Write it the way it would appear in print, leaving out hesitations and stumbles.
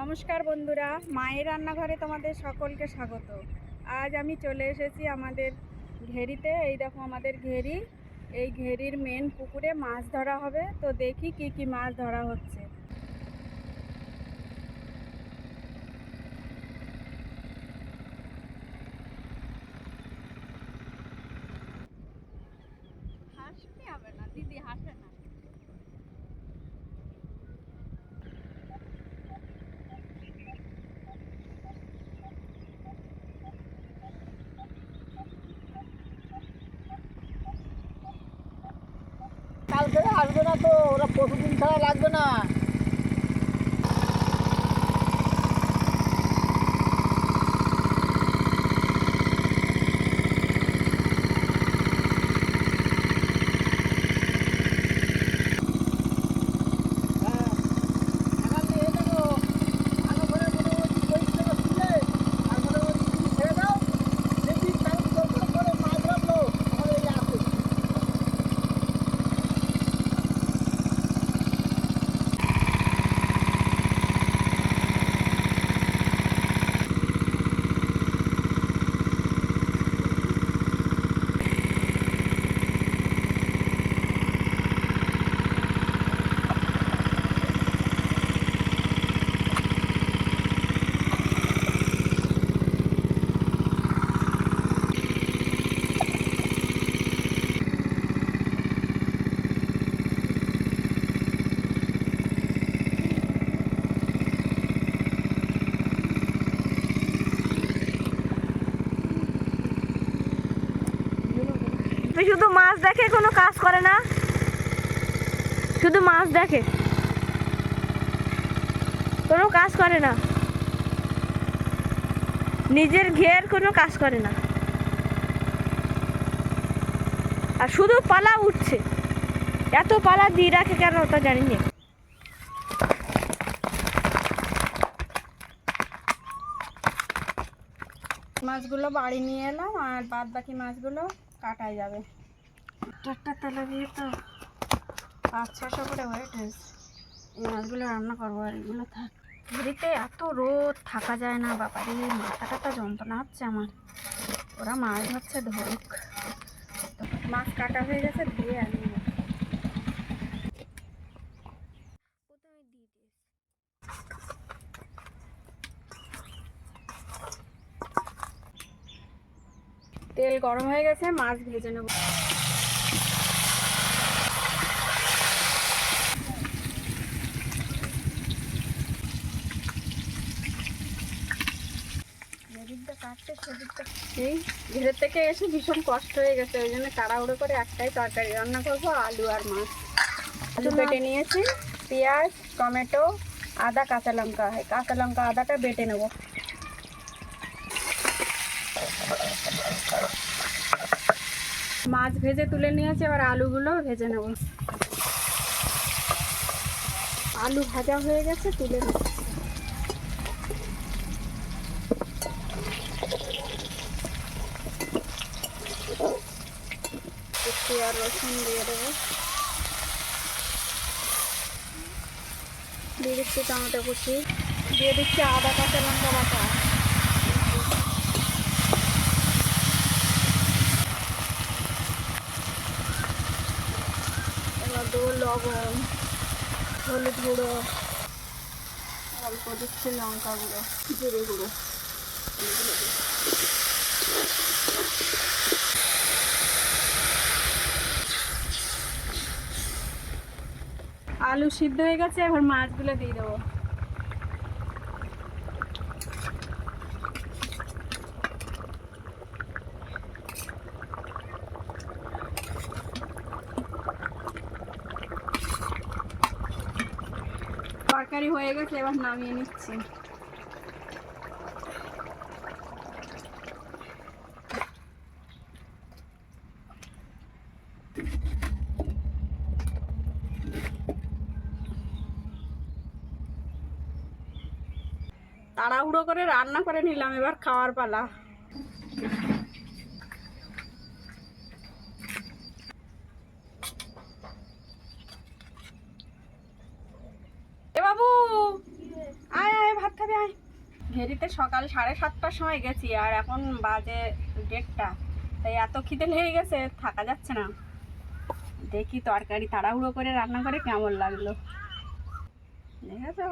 নমস্কার বন্ধুরা, মায়ের রান্নাঘরে তোমাদের সকলকে স্বাগত। আজ আমি চলে এসেছি আমাদের ঘেরিতে। এই দেখো আমাদের ঘেরি, এই ঘেরির মেন পুকুরে মাছ ধরা হবে। তো দেখি কি কি মাছ ধরা হচ্ছে। হাসতে হবে না দিদি, হাসে না। কালকে আসবে না তো, ওরা পরশুদিন ছাড়া লাগবে না। শুধু মাছ দেখে, কোনো কাজ করে না, শুধু মাছ দেখে, কোনো কাজ করে না, নিজের ঘের কোনো কাজ করে না, আর শুধু পালা উঠছে। এত পালা দিয়ে রাখে কেন তা জানি না। মাছগুলো বাড়ি নিয়ে এলাম, আর বাদ বাকি মাছগুলো কাটাই যাবে। একটা তেলে দিয়ে তো 500-600 করে ওয়েট হয়েছে। এই মাছগুলো রান্না করবো, আর এগুলো থাক। ঘুরিতে এত রোদ থাকা যায় না বাবারে, মাথাটা যন্ত্রণা হচ্ছে আমার। ওরা মাছ ধরছে, ধরুক। মাছ কাটা হয়ে গেছে, ধুয়ে আনি। তেল গরম হয়ে গেছে, মাছ ভেজে নেব। এই ঘেরের থেকে এসে ভীষণ কষ্ট হয়ে গেছে, ওই জন্য তাড়াহুড়ো করে একটাই তরকারি রান্না করবো, আলু আর মাছ। আলু বেটে নিয়েছি, পেঁয়াজ, টমেটো, আদা, কাঁচা লঙ্কা। কাঁচা লঙ্কা আদাটা বেটে নেব। মাছ ভেজে তুলে নিয়েছি, এবার আলুগুলো ভেজে নেব। আলু ভাজা হয়ে গেছে, তুলে নেব। একটু আর রসুন দিয়ে দেবো, দিয়ে দিচ্ছি টমেটো কুচি, দিয়ে দিচ্ছি আদা কাঁচা লঙ্কা বাটা, এবার দেবো লবণ, হলুদ গুঁড়ো, অল্প দিচ্ছি লঙ্কা গুঁড়ো, জিরে গুঁড়ো। আলু সিদ্ধ হয়ে গেছে, এবার মাছগুলো দিয়ে দেবো। তরকারি হয়ে গেছে, এবার নামিয়ে নিচ্ছি। তাড়াহুড়ো করে রান্না করে নিলাম, এবার খাওয়ার পালা। এ বাবু, আয় আয়, ভাত খাবি? ফেরিতে সকাল 7:30টার সময় গেছি, আর এখন বাজে 1:30। তাই এত খিদে লেগে গেছে, থাকা যাচ্ছে না। দেখি তরকারি তাড়াহুড়ো করে রান্না করে কেমন লাগলো, দেখেছো।